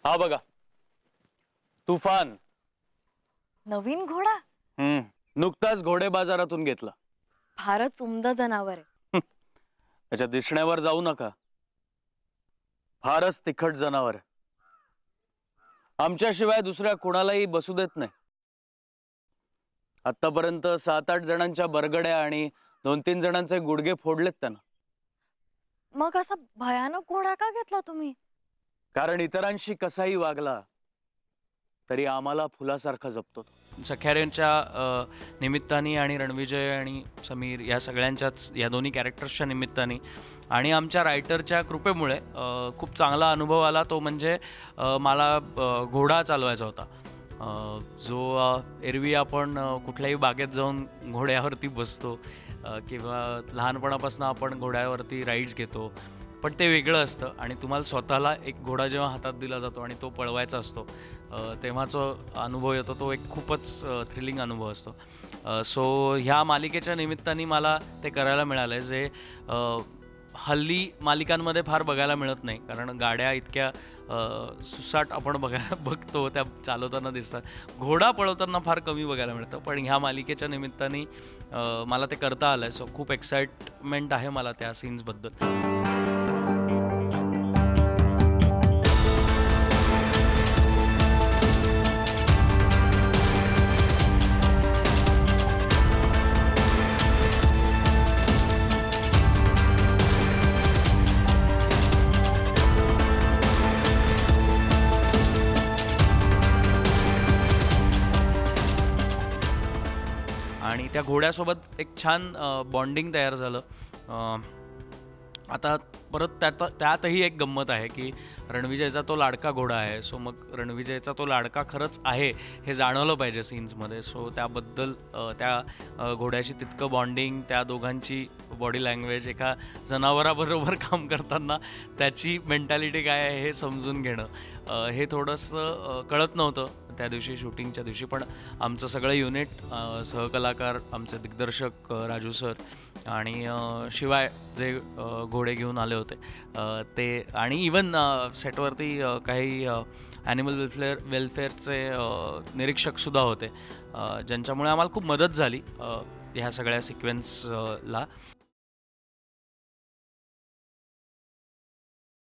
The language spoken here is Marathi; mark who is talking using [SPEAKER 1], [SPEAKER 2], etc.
[SPEAKER 1] हा बघा, तुफान.
[SPEAKER 2] नवीन घोडा?
[SPEAKER 1] नुकताच घोडे बाजारातून घेतला.
[SPEAKER 2] फारच उमदा जनावर आहे.
[SPEAKER 1] त्याच्या दिसण्यावर जाऊ नका. फारच तिखट जनावर आहे. आमच्याशिवाय दुसऱ्या कोणालाही बसू देत नाही. आतापर्यंत 7-8 जणांच्या बरगड्या आणि 2-3 जणांचे गुडघे फोडलेत त्यानं.
[SPEAKER 2] मग असा भयानक घोडा का घेतला तुम्ही?
[SPEAKER 1] कारण इतरांशी कसाही वागला तरी आम्हाला फुलासारखा जपतो. सख्याऱ्यांच्या निमित्ताने आणि रणविजय आणि समीर या सगळ्यांच्याच या दोन्ही कॅरेक्टर्सच्या निमित्ताने आणि आमच्या रायटरच्या कृपेमुळे खूप चांगला अनुभव आला. तो म्हणजे मला घोडा चालवायचा होता. जो एरवी आपण कुठल्याही बागेत जाऊन घोड्यावरती बसतो किंवा लहानपणापासून आपण घोड्यावरती राईड्स घेतो, पण ते वेगळं असतं आणि तुम्हाला स्वतःला एक घोडा जेव्हा हातात दिला जातो आणि तो पळवायचा असतो तेव्हाचा अनुभव येतो, तो एक खूपच थ्रिलिंग अनुभव असतो. सो ह्या मालिकेच्या निमित्ताने मला ते करायला मिळालं, जे हल्ली मालिकांमध्ये फार बघायला मिळत नाही. कारण गाड्या इतक्या सुसाट आपण बघतो, त्या चालवताना दिसतात. घोडा पळवताना फार कमी बघायला मिळतं, पण ह्या मालिकेच्या निमित्ताने मला ते करता आलं. सो खूप एक्साइटमेंट आहे मला त्या सीन्सबद्दल. आणि त्या घोड्यासोबत एक छान बॉन्डिंग तयार झालं. आता परत त्यातही एक गंमत आहे की रणविजयचा तो लाडका घोडा आहे. सो मग रणविजयचा तो लाडका खरंच आहे हे जाणवलं पाहिजे सीन्समध्ये. सो त्याबद्दल त्या घोड्याची तितकं बॉन्डिंग, त्या दोघांची बॉडी लँग्वेज, एका जनावराबरोबर काम करताना त्याची मेंटॅलिटी काय आहे हे समजून घेणं, हे थोडंसं कळत नव्हतं त्या दिवशी, शूटिंगच्या दिवशी. पण आमचं सगळं युनिट, सहकलाकार, आमचे दिग्दर्शक राजू सर आणि शिवाय जे घोडे घेऊन आले होते ते, आणि इवन सेटवरती काही ॲनिमल वेलफेअरचे निरीक्षकसुद्धा होते, ज्यांच्यामुळे आम्हाला खूप मदत झाली ह्या सगळ्या सिक्वेन्सला.